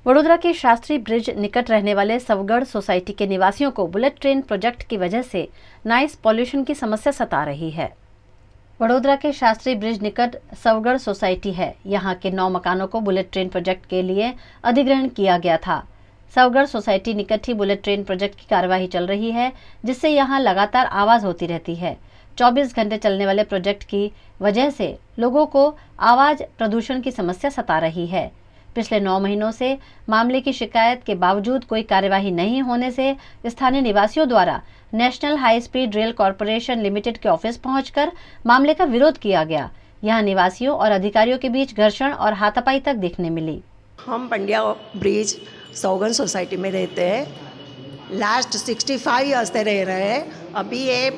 वडोदरा के शास्त्री ब्रिज निकट रहने वाले सवगढ़ सोसाइटी के निवासियों को बुलेट ट्रेन प्रोजेक्ट की वजह से नॉइस पॉल्यूशन की समस्या सता रही है। वडोदरा के शास्त्री ब्रिज निकट सवगढ़ सोसाइटी है। यहाँ के 9 मकानों को बुलेट ट्रेन प्रोजेक्ट के लिए अधिग्रहण किया गया था। सवगढ़ सोसाइटी निकट ही बुलेट ट्रेन प्रोजेक्ट की कार्यवाही चल रही है, जिससे यहाँ लगातार आवाज होती रहती है। 24 घंटे चलने वाले प्रोजेक्ट की वजह से लोगों को आवाज प्रदूषण की समस्या सता रही है। पिछले 9 महीनों से मामले की शिकायत के बावजूद कोई कार्यवाही नहीं होने से स्थानीय निवासियों द्वारा national high speed rail corporation limited के ऑफिस पहुंचकर मामले का विरोध किया गया। यहां निवासियों और अधिकारियों के बीच घर्षण और हाथापाई तक देखने मिली। हम पंड्या ब्रिज सौगन सोसाइटी में रहते हैं। लास्ट 65 ईयर्स से रह रहे हैं। अभी ये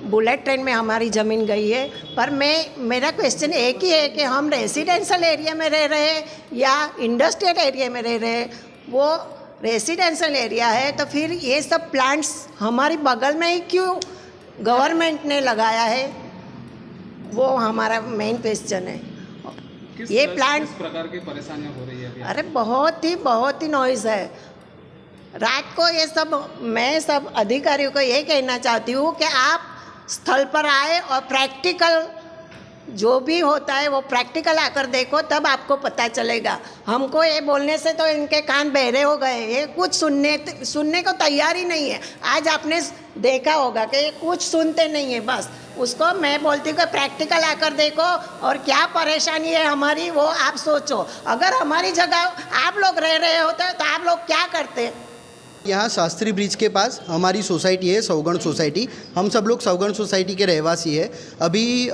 बुलेट ट्रेन में हमारी ज़मीन गई है, पर मेरा क्वेश्चन एक ही है कि हम रेसिडेंशियल एरिया में रह रहे हैं या इंडस्ट्रियल एरिया में रह रहे हैं। वो रेसिडेंशियल एरिया है तो फिर ये सब प्लांट्स हमारी बगल में ही क्यों गवर्नमेंट ने लगाया है, वो हमारा मेन क्वेश्चन है। ये प्लांट किस प्रकार की परेशानियां हो रही है? अरे बहुत ही नॉइज़ है। रात को ये सब, मैं सब अधिकारियों को ये कहना चाहती हूँ कि आप स्थल पर आए और प्रैक्टिकल जो भी होता है वो प्रैक्टिकल आकर देखो, तब आपको पता चलेगा। हमको ये बोलने से तो इनके कान बहरे हो गए, ये कुछ सुनने को तैयार ही नहीं है। आज आपने देखा होगा कि ये कुछ सुनते नहीं है। बस उसको मैं बोलती हूँ कि प्रैक्टिकल आकर देखो और क्या परेशानी है हमारी वो आप सोचो। अगर हमारी जगह आप लोग रह रहे होते तो आप लोग क्या करते? यहाँ शास्त्री ब्रिज के पास हमारी सोसाइटी है, सौगण सोसाइटी। हम सब लोग सौगण सोसाइटी के रहवासी है। अभी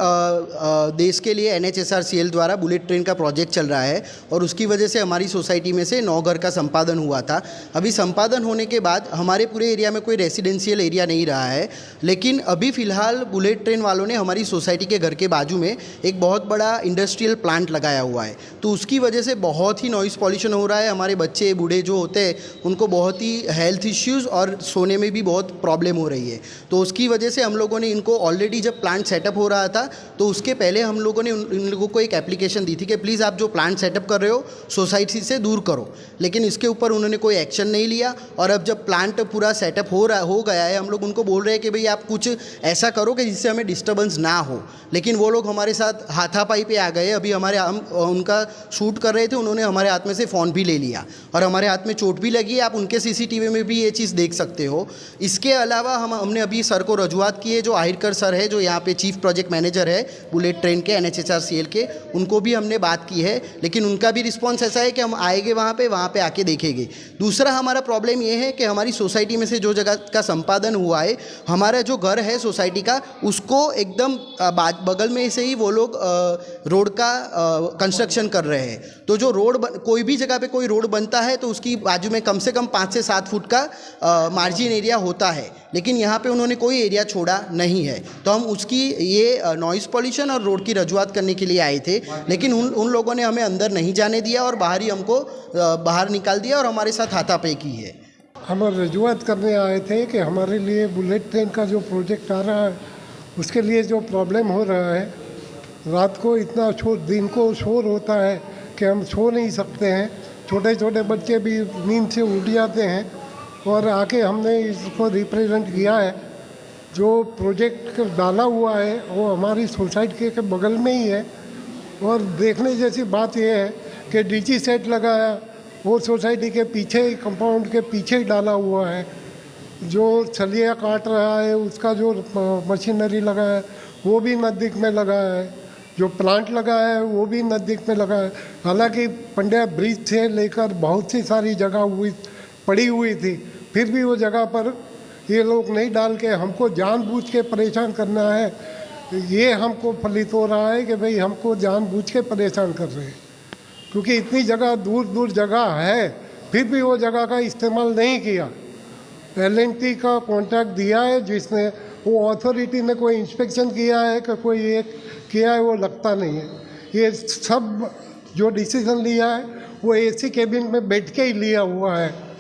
देश के लिए NHSRCL द्वारा बुलेट ट्रेन का प्रोजेक्ट चल रहा है और उसकी वजह से हमारी सोसाइटी में से 9 घर का संपादन हुआ था। अभी संपादन होने के बाद हमारे पूरे एरिया में कोई रेसिडेंशियल एरिया नहीं रहा है, लेकिन अभी फ़िलहाल बुलेट ट्रेन वालों ने हमारी सोसाइटी के घर के बाजू में एक बहुत बड़ा इंडस्ट्रियल प्लांट लगाया हुआ है, तो उसकी वजह से बहुत ही नॉइज़ पॉल्यूशन हो रहा है। हमारे बच्चे बूढ़े जो होते हैं उनको बहुत ही हेल्थ इश्यूज़ और सोने में भी बहुत प्रॉब्लम हो रही है। तो उसकी वजह से हम लोगों ने इनको ऑलरेडी, जब प्लांट सेटअप हो रहा था तो उसके पहले हम लोगों ने इन लोगों को एक एप्लीकेशन दी थी कि प्लीज़ आप जो प्लांट सेटअप कर रहे हो सोसाइटी से दूर करो, लेकिन इसके ऊपर उन्होंने कोई एक्शन नहीं लिया। और अब जब प्लांट पूरा सेटअप हो गया है, हम लोग उनको बोल रहे हैं कि भाई आप कुछ ऐसा करो कि जिससे हमें डिस्टर्बेंस ना हो, लेकिन वो लोग हमारे साथ हाथापाई पे आ गए। अभी हम उनका शूट कर रहे थे, उन्होंने हमारे हाथ में से फ़ोन भी ले लिया और हमारे हाथ में चोट भी लगी है। आप उनके CCTV में भी ये चीज़ देख सकते हो। इसके अलावा हमने अभी सर को रजूआत की है, जो आहिरकर सर है, जो यहाँ पे चीफ प्रोजेक्ट मैनेजर है बुलेट ट्रेन के NHSRCL के, उनको भी हमने बात की है, लेकिन उनका भी रिस्पॉन्स ऐसा है कि हम आएंगे वहाँ पे आके देखेंगे। दूसरा हमारा प्रॉब्लम ये है कि हमारी सोसाइटी में से जो जगह का संपादन हुआ है, हमारा जो घर है सोसाइटी का, उसको एकदम बगल में से ही वो लोग रोड का कंस्ट्रक्शन कर रहे हैं। तो जो रोड कोई भी जगह पे कोई रोड बनता है तो उसकी बाजू में कम से कम 5 से 7 फुट का मार्जिन एरिया होता है, लेकिन यहाँ पे उन्होंने कोई एरिया छोड़ा नहीं है। तो हम उसकी ये नॉइज़ पॉल्यूशन और रोड की रजूआत करने के लिए आए थे, लेकिन उन लोगों ने हमें अंदर नहीं जाने दिया और बाहर ही हमको बाहर निकाल दिया और हमारे साथ हाथापाई की है। हम रजूआत करने आए थे कि हमारे लिए बुलेट ट्रेन का जो प्रोजेक्ट आ रहा है उसके लिए जो प्रॉब्लम हो रहा है, रात को इतना शोर, दिन को शोर होता है कि हम सो नहीं सकते हैं। छोटे छोटे बच्चे भी नींद से उठ जाते हैं और आके हमने इसको रिप्रेजेंट किया है। जो प्रोजेक्ट डाला हुआ है वो हमारी सोसाइटी के बगल में ही है और देखने जैसी बात यह है कि DG सेट लगाया वो सोसाइटी के पीछे ही, कंपाउंड के पीछे ही डाला हुआ है। जो छलिया काट रहा है उसका जो मशीनरी लगा है वो भी नज़दीक में लगा है, जो प्लांट लगा है वो भी नज़दीक में लगा है। हालांकि पंड्या ब्रिज से लेकर बहुत सी सारी जगह पड़ी हुई थी, फिर भी वो जगह पर ये लोग नहीं डाल के हमको जानबूझ के परेशान करना है। ये हमको फलित हो रहा है कि भाई हमको जानबूझ के परेशान कर रहे हैं, क्योंकि इतनी जगह दूर जगह है फिर भी वो जगह का इस्तेमाल नहीं किया। LNT का कॉन्ट्रैक्ट दिया है, जिसने वो अथॉरिटी ने कोई इंस्पेक्शन किया है कि कोई एक किया है, वो लगता नहीं है। ये सब जो डिसीजन लिया है वो AC कैबिन में बैठ के ही लिया हुआ है।